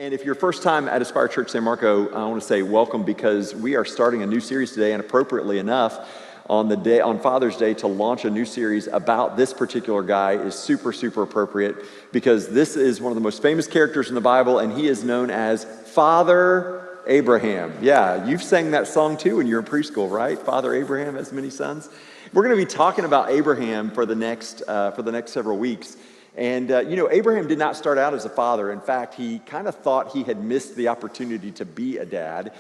And if you're first time at Aspire Church San Marco, I want to say welcome, because we are starting a new series today, and appropriately enough, on Father's Day, to launch a new series about this particular guy is super, super appropriate, because this is one of the most famous characters in the Bible, and he is known as Father Abraham. Yeah, you've sang that song too when you were in preschool, right? Father Abraham has many sons. We're going to be talking about Abraham for the next several weeks. And, Abraham did not start out as a father. In fact, he kind of thought he had missed the opportunity to be a dad.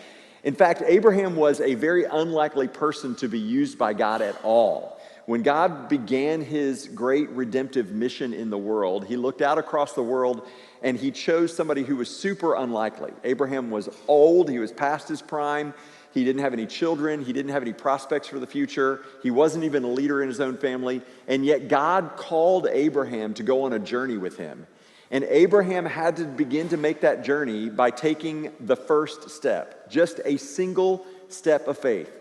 In fact, Abraham was a very unlikely person to be used by God at all. When God began his great redemptive mission in the world, he looked out across the world and he chose somebody who was super unlikely. Abraham was old, he was past his prime. He didn't have any children. He didn't have any prospects for the future. He wasn't even a leader in his own family. And yet God called Abraham to go on a journey with him. And Abraham had to begin to make that journey by taking the first step, just a single step of faith.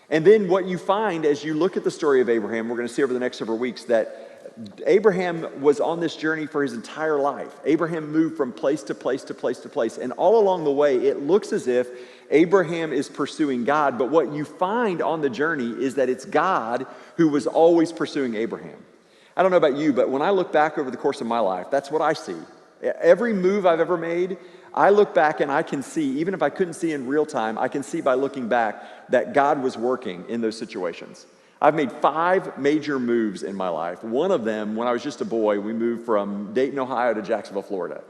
And then what you find as you look at the story of Abraham, we're going to see over the next several weeks, that Abraham was on this journey for his entire life. Abraham moved from place to place to place to place. And all along the way, it looks as if Abraham is pursuing God. But what you find on the journey is that it's God who was always pursuing Abraham. I don't know about you, but when I look back over the course of my life, that's what I see. Every move I've ever made, I look back and I can see, even if I couldn't see in real time, I can see by looking back that God was working in those situations. I've made 5 major moves in my life. One of them, when I was just a boy, we moved from Dayton, Ohio to Jacksonville, Florida.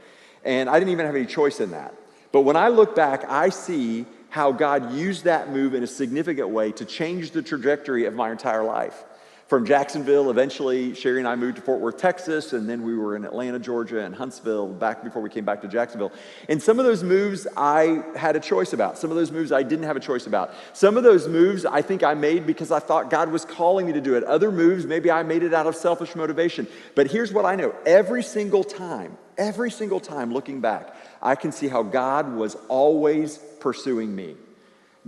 And I didn't even have any choice in that. But when I look back, I see how God used that move in a significant way to change the trajectory of my entire life. From Jacksonville, eventually, Sherry and I moved to Fort Worth, Texas, and then we were in Atlanta, Georgia, and Huntsville back before we came back to Jacksonville. And some of those moves I had a choice about. Some of those moves I didn't have a choice about. Some of those moves I think I made because I thought God was calling me to do it. Other moves, maybe I made it out of selfish motivation. But here's what I know. Every single time looking back, I can see how God was always pursuing me.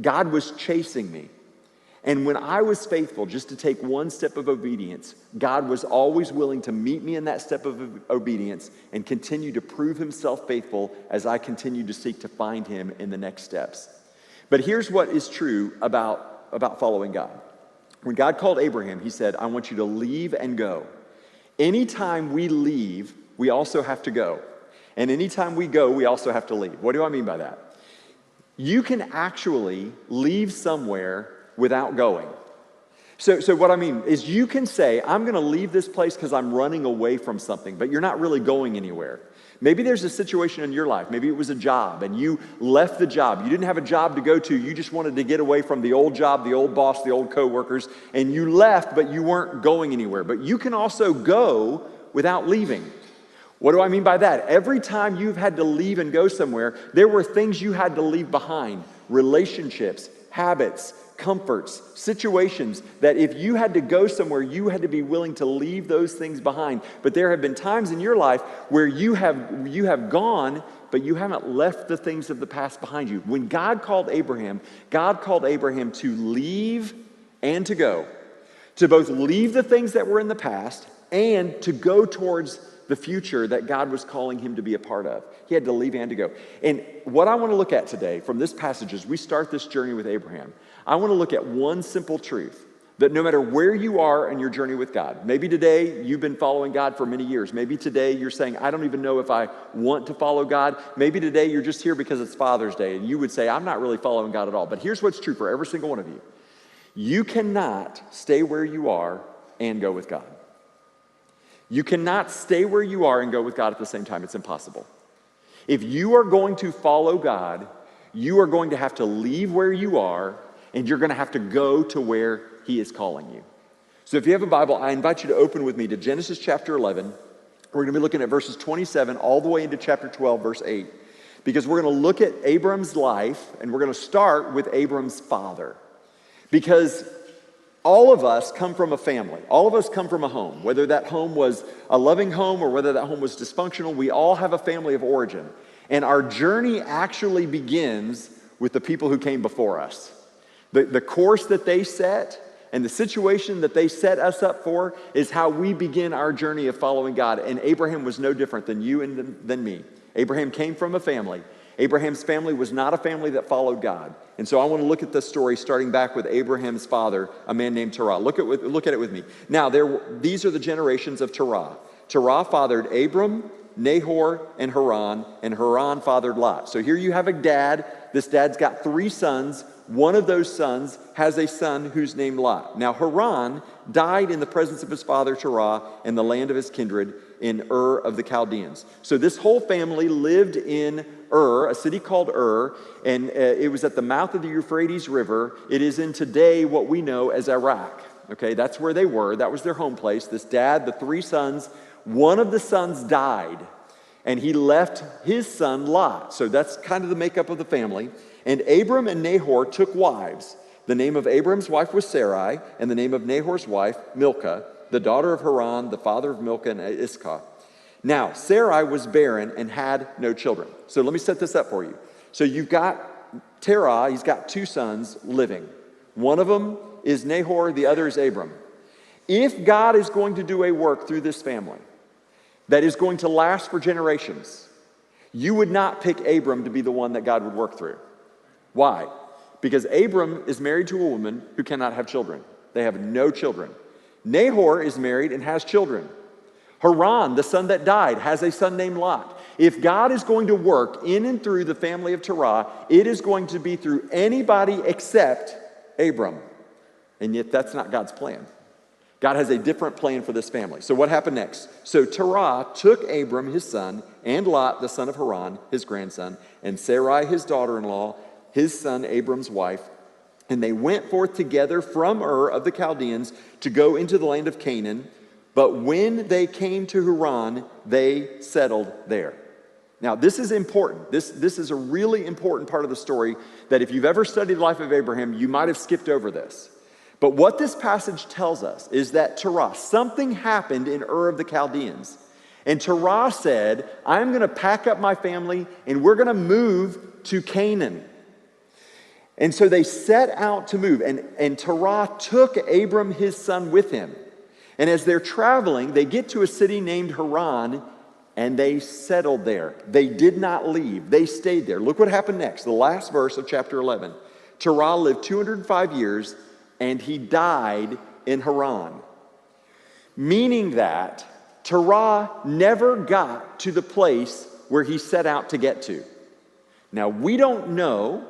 God was chasing me. And when I was faithful just to take one step of obedience, God was always willing to meet me in that step of obedience and continue to prove himself faithful as I continued to seek to find him in the next steps. But here's what is true about following God. When God called Abraham, he said, I want you to leave and go. Anytime we leave, we also have to go. And anytime we go, we also have to leave. What do I mean by that? You can actually leave somewhere without going. So what I mean is you can say, I'm going to leave this place because I'm running away from something, but you're not really going anywhere. Maybe there's a situation in your life. Maybe it was a job and you left the job. You didn't have a job to go to. You just wanted to get away from the old job, the old boss, the old coworkers, and you left, but you weren't going anywhere. But you can also go without leaving. What do I mean by that? Every time you've had to leave and go somewhere, there were things you had to leave behind. Relationships, habits, comforts, situations that if you had to go somewhere, you had to be willing to leave those things behind. But there have been times in your life where you have gone, but you haven't left the things of the past behind you. When God called Abraham to leave and to go, to both leave the things that were in the past and to go towards the future that God was calling him to be a part of. He had to leave and to go. And what I want to look at today from this passage as we start this journey with Abraham, I want to look at one simple truth, that no matter where you are in your journey with God, maybe today you've been following God for many years. Maybe today you're saying, I don't even know if I want to follow God. Maybe today you're just here because it's Father's Day and you would say, I'm not really following God at all. But here's what's true for every single one of you. You cannot stay where you are and go with God. You cannot stay where you are and go with God at the same time. It's impossible. If you are going to follow God, you are going to have to leave where you are and you're going to have to go to where he is calling you. So if you have a Bible, I invite you to open with me to Genesis chapter 11. We're going to be looking at verses 27 all the way into chapter 12, verse 8. Because we're going to look at Abram's life and we're going to start with Abram's father. Because all of us come from a family. All of us come from a home. Whether that home was a loving home or whether that home was dysfunctional, we all have a family of origin. And our journey actually begins with the people who came before us. The course that they set and the situation that they set us up for is how we begin our journey of following God. And Abraham was no different than you and than me. Abraham came from a family. Abraham's family was not a family that followed God. And so I want to look at the story starting back with Abraham's father, a man named Terah. Look at it with me. Now, these are the generations of Terah. Terah fathered Abram, Nahor, and Haran fathered Lot. So here you have a dad. This dad's got 3 sons. One of those sons has a son who's named Lot. Now, Haran died in the presence of his father Terah in the land of his kindred in Ur of the Chaldeans. So this whole family lived in Ur, a city called Ur, and it was at the mouth of the Euphrates River. It is in today what we know as Iraq. Okay, that's where they were. That was their home place. This dad, the 3 sons, one of the sons died, and he left his son Lot. So that's kind of the makeup of the family. And Abram and Nahor took wives. The name of Abram's wife was Sarai, and the name of Nahor's wife, Milcah, the daughter of Haran, the father of Milcah and Iscah. Now, Sarai was barren and had no children. So let me set this up for you. So you've got Terah, he's got 2 sons living. One of them is Nahor, the other is Abram. If God is going to do a work through this family that is going to last for generations, you would not pick Abram to be the one that God would work through. Why? Because Abram is married to a woman who cannot have children. They have no children. Nahor is married and has children. Haran, the son that died, has a son named Lot. If God is going to work in and through the family of Terah, it is going to be through anybody except Abram. And yet that's not God's plan. God has a different plan for this family. So what happened next? So Terah took Abram, his son, and Lot, the son of Haran, his grandson, and Sarai, his daughter-in-law, his son Abram's wife, and they went forth together from Ur of the Chaldeans to go into the land of Canaan. But when they came to Haran, they settled there. Now, this is important. This is a really important part of the story that if you've ever studied the life of Abraham, you might have skipped over this. But what this passage tells us is that Terah, something happened in Ur of the Chaldeans. And Terah said, I'm going to pack up my family and we're going to move to Canaan. And so they set out to move, and Terah took Abram, his son, with him. And as they're traveling, they get to a city named Haran, and they settled there. They did not leave. They stayed there. Look what happened next, the last verse of chapter 11. Terah lived 205 years, and he died in Haran. Meaning that Terah never got to the place where he set out to get to. Now, we don't know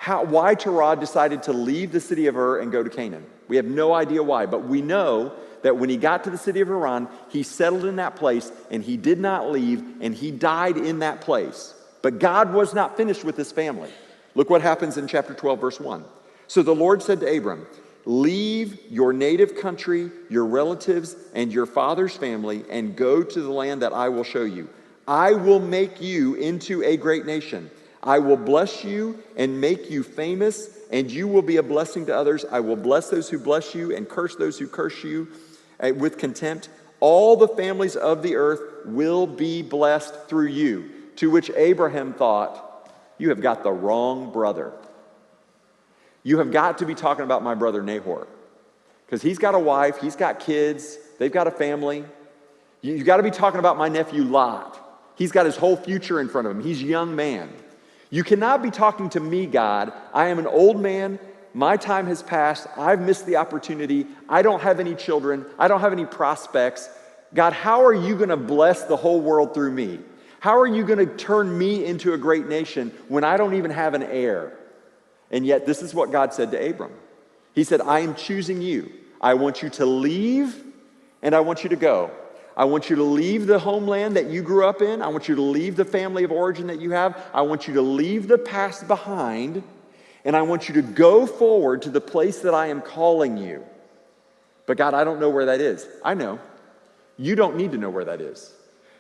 why Terah decided to leave the city of Ur and go to Canaan. We have no idea why, but we know that when he got to the city of Haran, he settled in that place, and he did not leave, and he died in that place. But God was not finished with his family. Look what happens in chapter 12, verse 1. So the Lord said to Abram, leave your native country, your relatives, and your father's family, and go to the land that I will show you. I will make you into a great nation. I will bless you and make you famous, and you will be a blessing to others. I will bless those who bless you and curse those who curse you with contempt. All the families of the earth will be blessed through you. To which Abraham thought, you have got the wrong brother. You have got to be talking about my brother Nahor, because he's got a wife, he's got kids, they've got a family. You've got to be talking about my nephew Lot. He's got his whole future in front of him. He's a young man. You cannot be talking to me, God. I am an old man. My time has passed. I've missed the opportunity. I don't have any children. I don't have any prospects. God, how are you going to bless the whole world through me? How are you going to turn me into a great nation when I don't even have an heir? And yet this is what God said to Abram. He said, I am choosing you. I want you to leave and I want you to go. I want you to leave the homeland that you grew up in. I want you to leave the family of origin that you have. I want you to leave the past behind, and I want you to go forward to the place that I am calling you. But God, I don't know where that is. I know. You don't need to know where that is.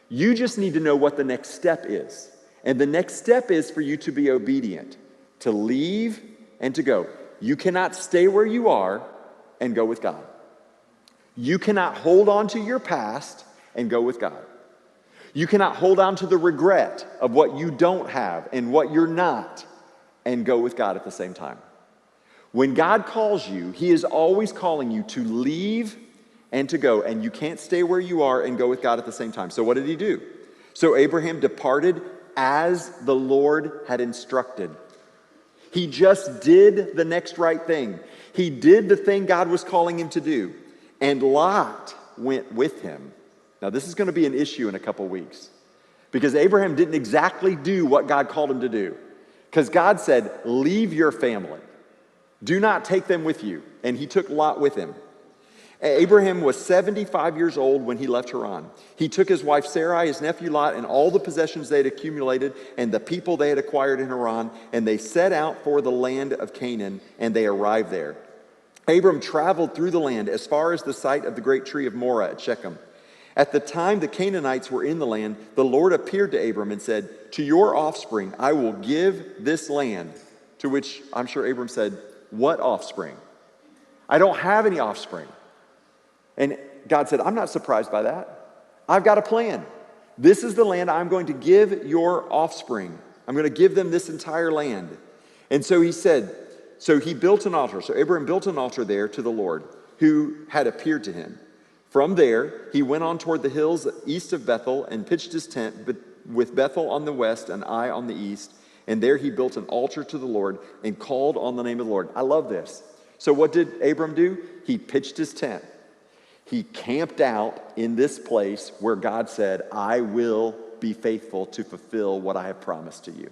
You just need to know what the next step is. And the next step is for you to be obedient, to leave and to go. You cannot stay where you are and go with God. You cannot hold on to your past and go with God. You cannot hold on to the regret of what you don't have and what you're not and go with God at the same time. When God calls you, He is always calling you to leave and to go, and you can't stay where you are and go with God at the same time. So what did He do? So Abraham departed as the Lord had instructed. He just did the next right thing. He did the thing God was calling him to do. And Lot went with him. Now, this is going to be an issue in a couple weeks because Abraham didn't exactly do what God called him to do. Because God said, leave your family. Do not take them with you. And he took Lot with him. Abraham was 75 years old when he left Haran. He took his wife Sarai, his nephew Lot, and all the possessions they had accumulated and the people they had acquired in Haran, and they set out for the land of Canaan, and they arrived there. Abram traveled through the land as far as the site of the great tree of Morah at Shechem. At the time the Canaanites were in the land, the Lord appeared to Abram and said, to your offspring I will give this land. To which I'm sure Abram said, what offspring? I don't have any offspring. And God said, I'm not surprised by that. I've got a plan. This is the land I'm going to give your offspring. I'm going to give them this entire land. And so he said, so he built an altar. So Abraham built an altar there to the Lord who had appeared to him. From there, he went on toward the hills east of Bethel and pitched his tent with Bethel on the west and Ai on the east. And there he built an altar to the Lord and called on the name of the Lord. I love this. So what did Abram do? He pitched his tent. He camped out in this place where God said, I will be faithful to fulfill what I have promised to you.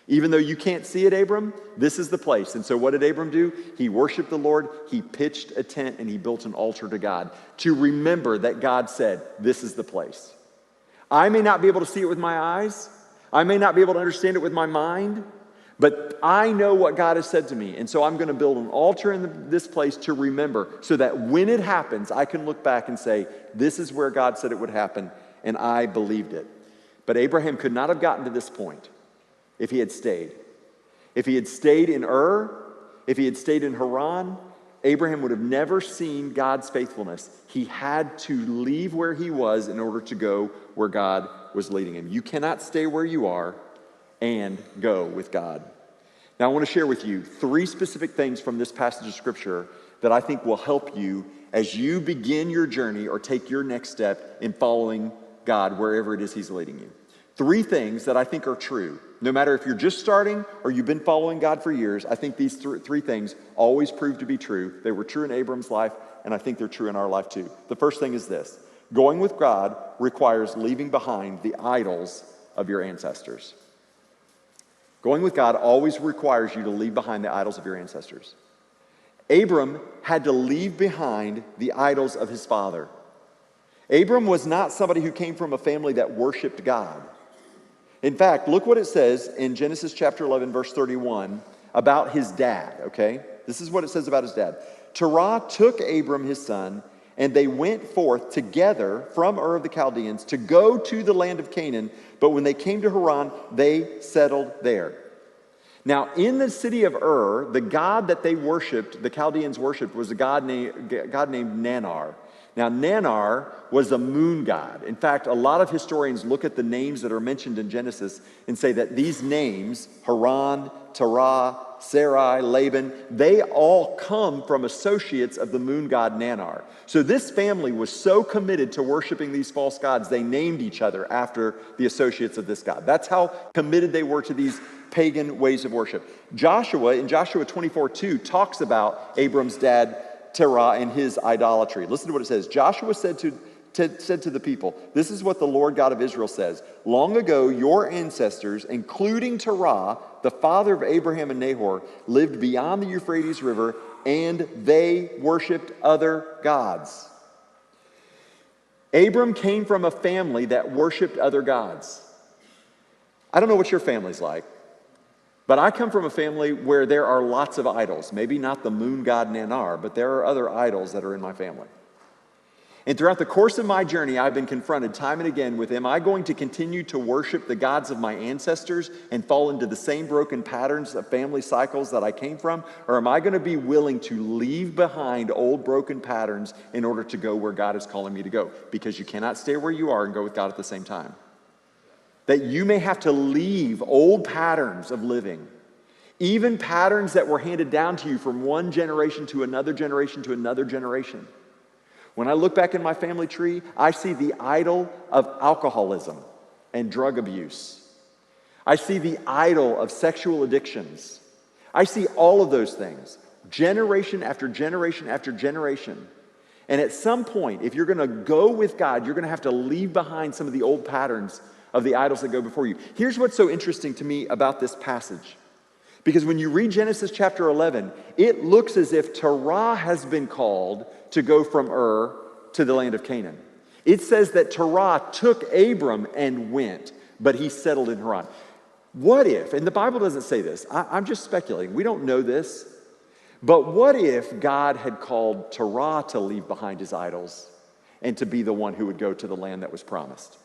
Even though you can't see it, Abram, this is the place. And so what did Abram do? He worshiped the Lord, he pitched a tent, and he built an altar to God to remember that God said, this is the place. I may not be able to see it with my eyes. I may not be able to understand it with my mind. But I know what God has said to me, and so I'm going to build an altar in this place to remember so that when it happens, I can look back and say, this is where God said it would happen, and I believed it. But Abraham could not have gotten to this point if he had stayed. If he had stayed in Ur, if he had stayed in Haran, Abraham would have never seen God's faithfulness. He had to leave where he was in order to go where God was leading him. You cannot stay where you are and go with God. Now, I want to share with you 3 specific things from this passage of Scripture that I think will help you as you begin your journey or take your next step in following God wherever it is He's leading you. 3 things that I think are true. No matter if you're just starting or you've been following God for years, I think these 3 things always prove to be true. They were true in Abram's life, and I think they're true in our life too. The first thing is this: going with God requires leaving behind the idols of your ancestors. Going with God always requires you to leave behind the idols of your ancestors. Abram had to leave behind the idols of his father. Abram was not somebody who came from a family that worshiped God. In fact, look what it says in Genesis chapter 11, verse 31 about his dad, okay? This is what it says about his dad. Terah took Abram his son, and they went forth together from Ur of the Chaldeans to go to the land of Canaan. But when they came to Haran, they settled there. Now, in the city of Ur, the god that they worshipped, the Chaldeans worshipped, was a god named Nannar. Now, Nannar was a moon god. In fact, a lot of historians look at the names that are mentioned in Genesis and say that these names, Haran, Terah, Sarai, Laban, they all come from associates of the moon god Nannar. So this family was so committed to worshiping these false gods, they named each other after the associates of this god. That's how committed they were to these pagan ways of worship. Joshua, in Joshua 24:2, talks about Abram's dad, Terah, and his idolatry. Listen to what it says. Joshua said to the people, this is what the Lord God of Israel says. Long ago, your ancestors, including Terah, the father of Abraham and Nahor, lived beyond the Euphrates River, and they worshiped other gods. Abram came from a family that worshiped other gods. I don't know what your family's like, but I come from a family where there are lots of idols. Maybe not the moon god Nannar, but there are other idols that are in my family. And throughout the course of my journey, I've been confronted time and again with, am I going to continue to worship the gods of my ancestors and fall into the same broken patterns of family cycles that I came from? Or am I going to be willing to leave behind old broken patterns in order to go where God is calling me to go? Because you cannot stay where you are and go with God at the same time. That you may have to leave old patterns of living, even patterns that were handed down to you from one generation to another generation to another generation. When I look back in my family tree, I see the idol of alcoholism and drug abuse. I see the idol of sexual addictions. I see all of those things, generation after generation after generation. And at some point, if you're going to go with God, you're going to have to leave behind some of the old patterns of the idols that go before you. Here's what's so interesting to me about this passage. Because when you read Genesis chapter 11, it looks as if Terah has been called to go from Ur to the land of Canaan. It says that Terah took Abram and went, but he settled in Haran. What if, and the Bible doesn't say this, I'm just speculating, we don't know this, but what if God had called Terah to leave behind his idols and to be the one who would go to the land that was promised?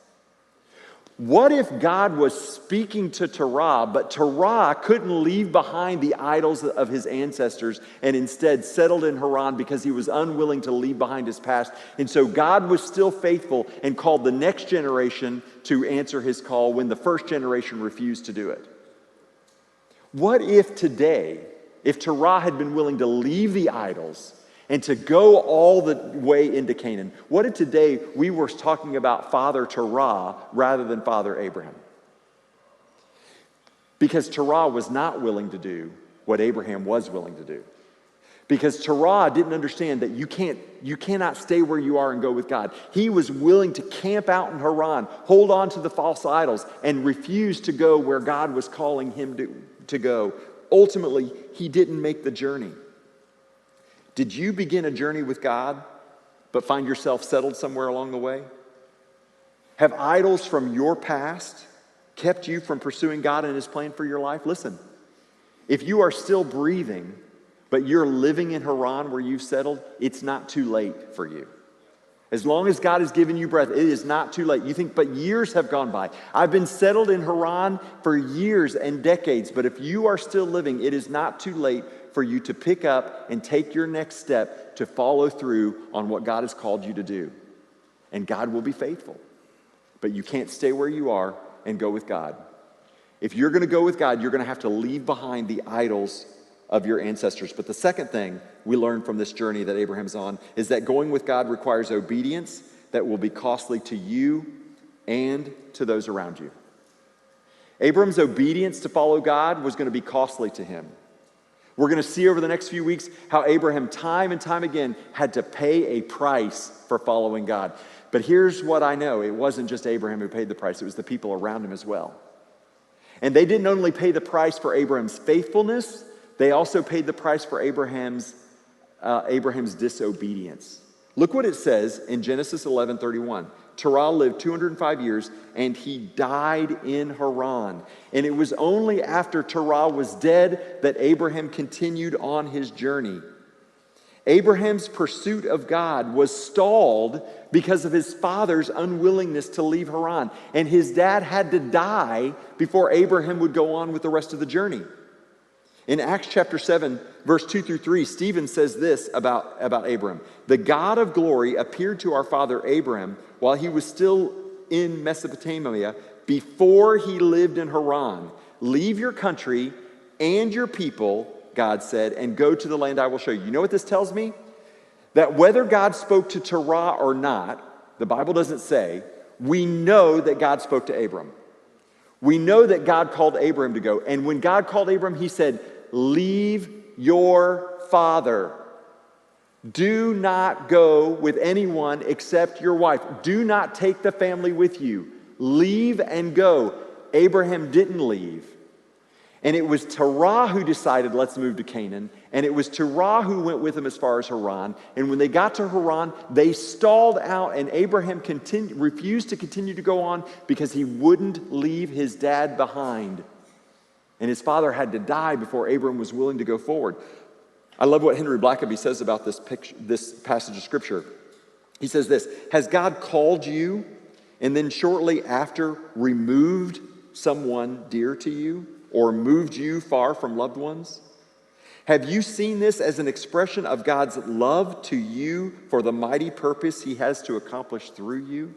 What if God was speaking to Terah, but Terah couldn't leave behind the idols of his ancestors and instead settled in Haran because he was unwilling to leave behind his past? And so God was still faithful and called the next generation to answer his call when the first generation refused to do it. What if today, if Terah had been willing to leave the idols and to go all the way into Canaan, what if today we were talking about Father Terah rather than Father Abraham? Because Terah was not willing to do what Abraham was willing to do. Because Terah didn't understand that you cannot stay where you are and go with God. He was willing to camp out in Haran, hold on to the false idols, and refuse to go where God was calling him to go. Ultimately, he didn't make the journey. Did you begin a journey with God, but find yourself settled somewhere along the way? Have idols from your past kept you from pursuing God and his plan for your life? Listen, if you are still breathing, but you're living in Haran where you've settled, it's not too late for you. As long as God has given you breath, it is not too late. You think, but years have gone by. I've been settled in Haran for years and decades, but if you are still living, it is not too late for you to pick up and take your next step to follow through on what God has called you to do. And God will be faithful. But you can't stay where you are and go with God. If you're going to go with God, you're going to have to leave behind the idols of your ancestors. But the second thing we learn from this journey that Abraham's on is that going with God requires obedience that will be costly to you and to those around you. Abraham's obedience to follow God was going to be costly to him. We're going to see over the next few weeks how Abraham time and time again had to pay a price for following God. But here's what I know. It wasn't just Abraham who paid the price. It was the people around him as well. And they didn't only pay the price for Abraham's faithfulness, they also paid the price for Abraham's disobedience. Look what it says in Genesis 11:31. Terah lived 205 years, and he died in Haran. And it was only after Terah was dead that Abraham continued on his journey. Abraham's pursuit of God was stalled because of his father's unwillingness to leave Haran. And his dad had to die before Abraham would go on with the rest of the journey. In Acts chapter 7, verse 2 through 3, Stephen says this about Abram. The God of glory appeared to our father Abraham while he was still in Mesopotamia, before he lived in Haran. Leave your country and your people, God said, and go to the land I will show you. You know what this tells me? That whether God spoke to Terah or not, the Bible doesn't say, we know that God spoke to Abram. We know that God called Abram to go. And when God called Abram, he said, leave your father. Do not go with anyone except your wife. Do not take the family with you. Leave and go. Abraham didn't leave. And it was Terah who decided, let's move to Canaan. And it was Terah who went with him as far as Haran. And when they got to Haran, they stalled out, and Abraham refused to continue to go on because he wouldn't leave his dad behind. And his father had to die before Abraham was willing to go forward. I love what Henry Blackaby says about this passage of Scripture. He says this, has God called you and then shortly after removed someone dear to you or moved you far from loved ones? Have you seen this as an expression of God's love to you for the mighty purpose he has to accomplish through you?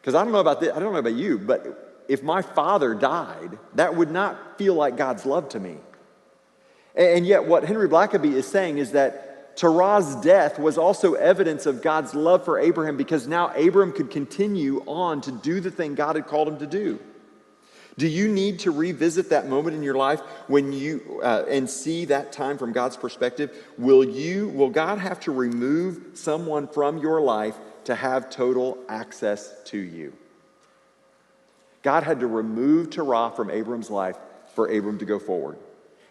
Because I don't know about this, I don't know about you, but if my father died, that would not feel like God's love to me. And yet what Henry Blackaby is saying is that Terah's death was also evidence of God's love for Abraham, because now Abraham could continue on to do the thing God had called him to do. Do you need to revisit that moment in your life when you and see that time from God's perspective? Will God have to remove someone from your life to have total access to you? God had to remove Terah from Abram's life for Abram to go forward.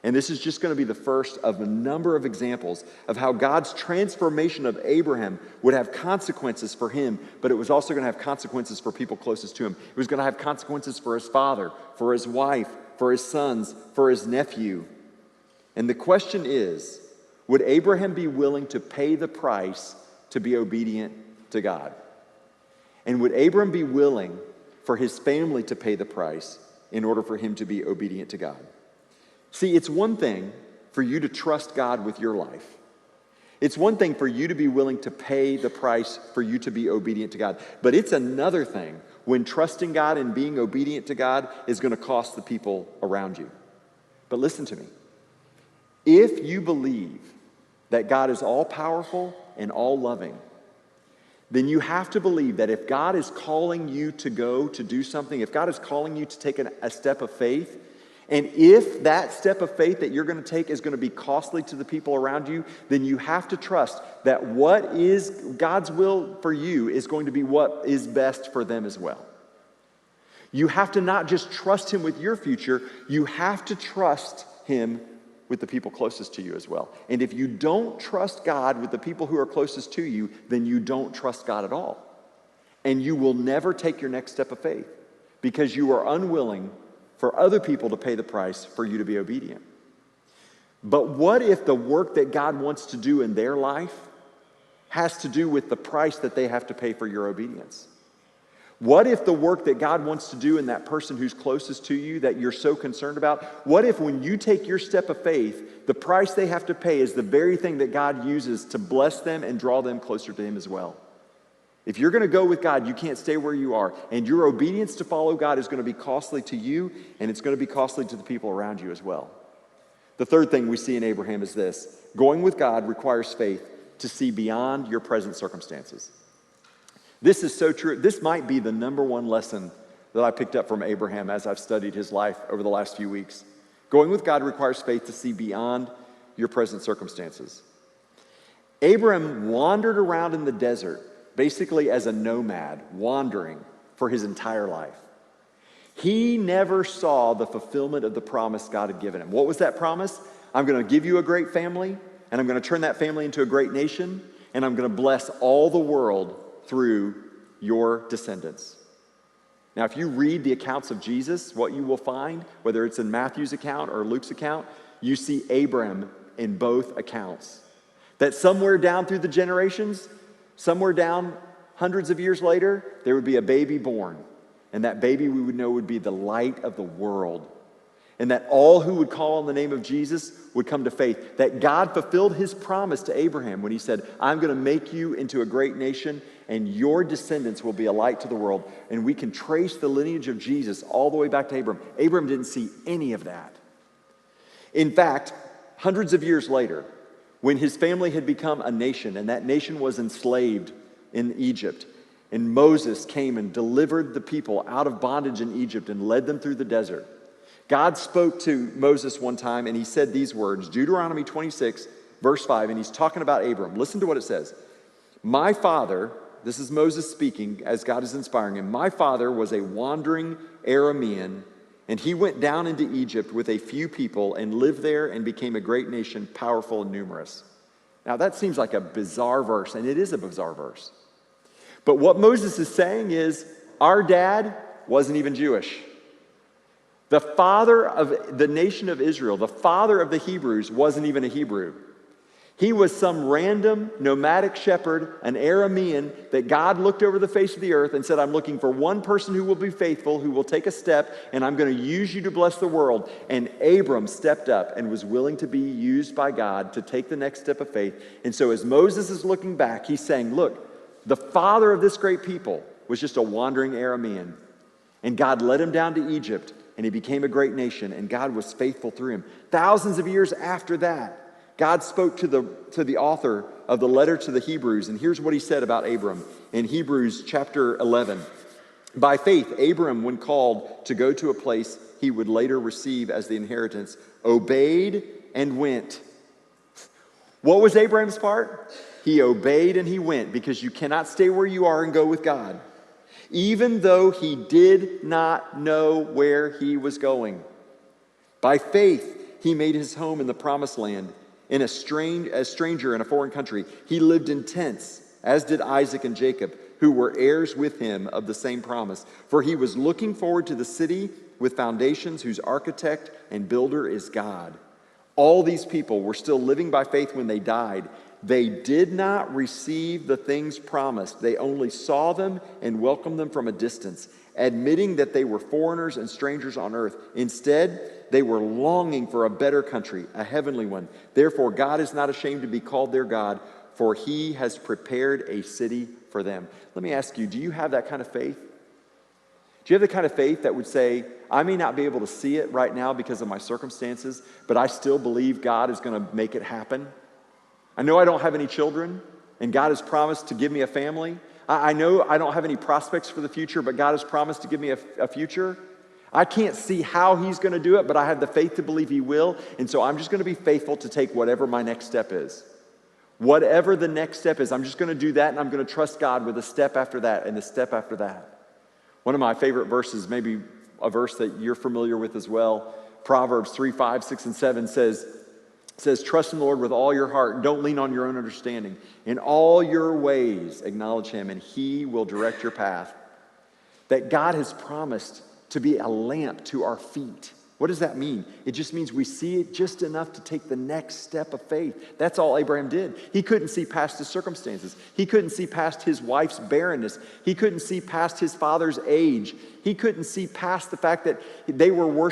And this is just going to be the first of a number of examples of how God's transformation of Abraham would have consequences for him, but it was also going to have consequences for people closest to him. It was going to have consequences for his father, for his wife, for his sons, for his nephew. And the question is, would Abraham be willing to pay the price to be obedient to God? And would Abram be willing for his family to pay the price in order for him to be obedient to God? See, it's one thing for you to trust God with your life. It's one thing for you to be willing to pay the price for you to be obedient to God. But it's another thing when trusting God and being obedient to God is going to cost the people around you. But listen to me. If you believe that God is all-powerful and all-loving, then you have to believe that if God is calling you to go to do something, if God is calling you to take a step of faith, and if that step of faith that you're going to take is going to be costly to the people around you, then you have to trust that what is God's will for you is going to be what is best for them as well. You have to not just trust him with your future, you have to trust him with the people closest to you as well. And if you don't trust God with the people who are closest to you, then you don't trust God at all. And you will never take your next step of faith because you are unwilling for other people to pay the price for you to be obedient. But what if the work that God wants to do in their life has to do with the price that they have to pay for your obedience? What if the work that God wants to do in that person who's closest to you that you're so concerned about, what if when you take your step of faith, the price they have to pay is the very thing that God uses to bless them and draw them closer to him as well? If you're going to go with God, you can't stay where you are. And your obedience to follow God is going to be costly to you, and it's going to be costly to the people around you as well. The third thing we see in Abraham is this. Going with God requires faith to see beyond your present circumstances. This is so true. This might be the number one lesson that I picked up from Abraham as I've studied his life over the last few weeks. Going with God requires faith to see beyond your present circumstances. Abraham wandered around in the desert basically as a nomad, wandering for his entire life. He never saw the fulfillment of the promise God had given him. What was that promise? I'm going to give you a great family, and I'm going to turn that family into a great nation, and I'm going to bless all the world through your descendants. Now, if you read the accounts of Jesus, what you will find, whether it's in Matthew's account or Luke's account, you see Abraham in both accounts. That somewhere down through the generations, somewhere down hundreds of years later, there would be a baby born. And that baby we would know would be the light of the world. And that all who would call on the name of Jesus would come to faith. That God fulfilled his promise to Abraham when he said, I'm going to make you into a great nation and your descendants will be a light to the world. And we can trace the lineage of Jesus all the way back to Abraham. Abraham didn't see any of that. In fact, hundreds of years later, when his family had become a nation and that nation was enslaved in Egypt, and Moses came and delivered the people out of bondage in Egypt and led them through the desert, God spoke to Moses one time and he said these words, Deuteronomy 26, verse 5, and he's talking about Abram. Listen to what it says. My father, this is Moses speaking as God is inspiring him, my father was a wandering Aramean, and he went down into Egypt with a few people and lived there and became a great nation, powerful and numerous. Now that seems like a bizarre verse, and it is a bizarre verse. But what Moses is saying is, our dad wasn't even Jewish. The father of the nation of Israel, the father of the Hebrews, wasn't even a Hebrew. He was some random nomadic shepherd, an Aramean, that God looked over the face of the earth and said, I'm looking for one person who will be faithful, who will take a step, and I'm going to use you to bless the world. And Abram stepped up and was willing to be used by God to take the next step of faith. And so as Moses is looking back, he's saying, look, the father of this great people was just a wandering Aramean. And God led him down to Egypt, and he became a great nation, and God was faithful through him. Thousands of years after that, God spoke to the author of the letter to the Hebrews, and here's what he said about Abram in Hebrews chapter 11. By faith, Abram, when called to go to a place he would later receive as the inheritance, obeyed and went. What was Abraham's part? He obeyed and he went, because you cannot stay where you are and go with God, even though he did not know where he was going. By faith, he made his home in the promised land, a stranger in a foreign country. He lived in tents, as did Isaac and Jacob, who were heirs with him of the same promise. For he was looking forward to the city with foundations, whose architect and builder is God. All these people were still living by faith when they died. They did not receive the things promised. They only saw them and welcomed them from a distance, admitting that they were foreigners and strangers on earth. Instead, they were longing for a better country, a heavenly one. Therefore, God is not ashamed to be called their God, for he has prepared a city for them. Let me ask you, do you have that kind of faith? Do you have the kind of faith that would say, I may not be able to see it right now because of my circumstances, but I still believe God is going to make it happen? I know I don't have any children, and God has promised to give me a family. I know I don't have any prospects for the future, but God has promised to give me a future. I can't see how he's going to do it, but I have the faith to believe he will, and so I'm just going to be faithful to take whatever my next step is. Whatever the next step is, I'm just going to do that, and I'm going to trust God with a step after that and a step after that. One of my favorite verses, maybe a verse that you're familiar with as well, Proverbs 3, 5, 6, and 7 says, trust in the Lord with all your heart, and don't lean on your own understanding. In all your ways, acknowledge him, and he will direct your path. That God has promised to be a lamp to our feet. What does that mean? It just means we see it just enough to take the next step of faith. That's all Abraham did. He couldn't see past his circumstances. He couldn't see past his wife's barrenness. He couldn't see past his father's age. He couldn't see past the fact that they were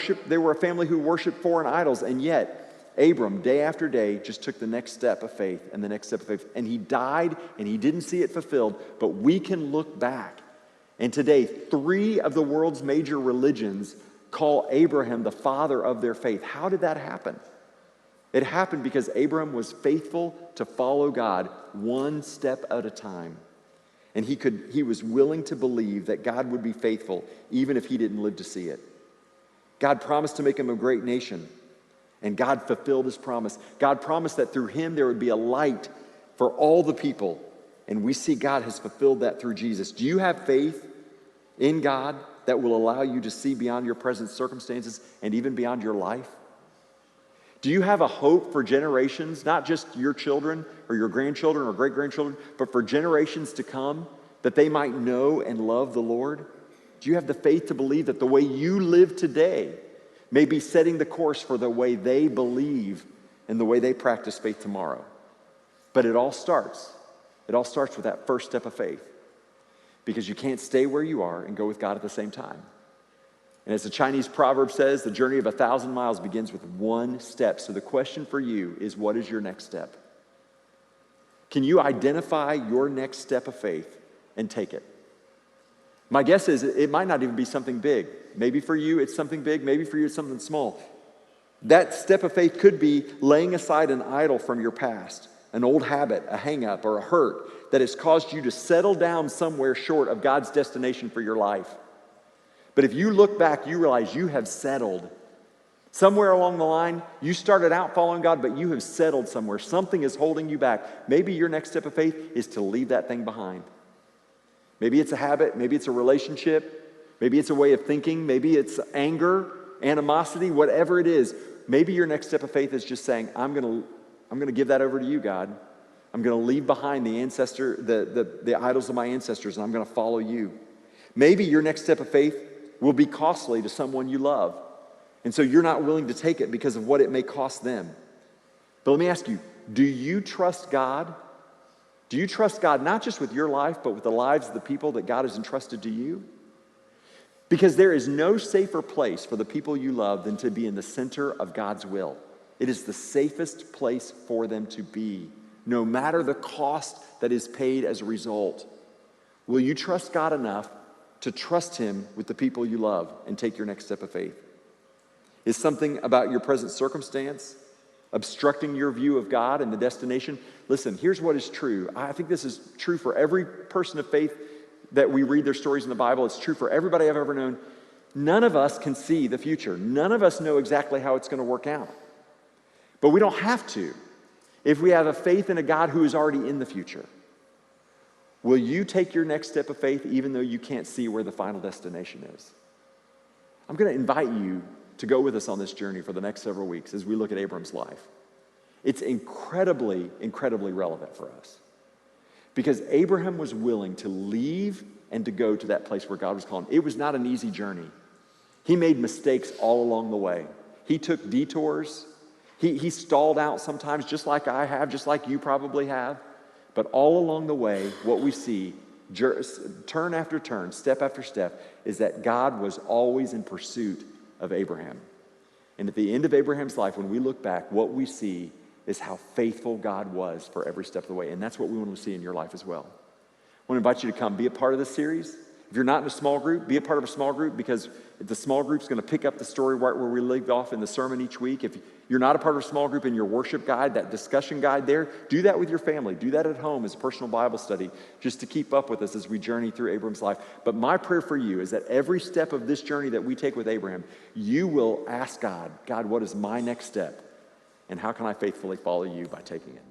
a family who worshiped foreign idols, and yet Abram, day after day, just took the next step of faith and the next step of faith. And he died, and he didn't see it fulfilled, but we can look back. And today, 3 of the world's major religions call Abraham the father of their faith. How did that happen? It happened because Abraham was faithful to follow God one step at a time. And he was willing to believe that God would be faithful even if he didn't live to see it. God promised to make him a great nation, and God fulfilled his promise. God promised that through him there would be a light for all the people, and we see God has fulfilled that through Jesus. Do you have faith in God that will allow you to see beyond your present circumstances and even beyond your life? Do you have a hope for generations, not just your children or your grandchildren or great-grandchildren, but for generations to come, that they might know and love the Lord? Do you have the faith to believe that the way you live today may be setting the course for the way they believe and the way they practice faith tomorrow? But it all starts with that first step of faith, because you can't stay where you are and go with God at the same time. And as the Chinese proverb says, the journey of 1,000 miles begins with one step. So the question for you is, what is your next step? Can you identify your next step of faith and take it? My guess is it might not even be something big. Maybe for you it's something big, maybe for you it's something small. That step of faith could be laying aside an idol from your past, an old habit, a hang-up, or a hurt that has caused you to settle down somewhere short of God's destination for your life. But if you look back, you realize you have settled. Somewhere along the line, you started out following God, but you have settled somewhere. Something is holding you back. Maybe your next step of faith is to leave that thing behind. Maybe it's a habit, maybe it's a relationship, maybe it's a way of thinking, maybe it's anger, animosity, whatever it is. Maybe your next step of faith is just saying, I'm going to give that over to you, God. I'm going to leave behind the idols of my ancestors, and I'm going to follow you. Maybe your next step of faith will be costly to someone you love, and so you're not willing to take it because of what it may cost them. But let me ask you, do you trust God? Do you trust God not just with your life, but with the lives of the people that God has entrusted to you? Because there is no safer place for the people you love than to be in the center of God's will. It is the safest place for them to be, no matter the cost that is paid as a result. Will you trust God enough to trust him with the people you love and take your next step of faith? Is something about your present circumstance obstructing your view of God and the destination? Listen, here's what is true. I think this is true for every person of faith that we read their stories in the Bible. It's true for everybody I've ever known. None of us can see the future. None of us know exactly how it's going to work out. But we don't have to if we have a faith in a God who is already in the future. Will you take your next step of faith even though you can't see where the final destination is? I'm going to invite you to go with us on this journey for the next several weeks as we look at Abram's life. It's incredibly, incredibly relevant for us because Abraham was willing to leave and to go to that place where God was calling him. It was not an easy journey. He made mistakes all along the way. He took detours. He stalled out sometimes, just like I have, just like you probably have. But all along the way, what we see, turn after turn, step after step, is that God was always in pursuit of Abraham. And at the end of Abraham's life, when we look back, what we see is how faithful God was for every step of the way. And that's what we want to see in your life as well. I want to invite you to come be a part of this series. If you're not in a small group, be a part of a small group because the small group's going to pick up the story right where we leave off in the sermon each week. If you're not a part of a small group in your worship guide, that discussion guide there, do that with your family. Do that at home as a personal Bible study just to keep up with us as we journey through Abram's life. But my prayer for you is that every step of this journey that we take with Abraham, you will ask God, God, what is my next step? And how can I faithfully follow you by taking it?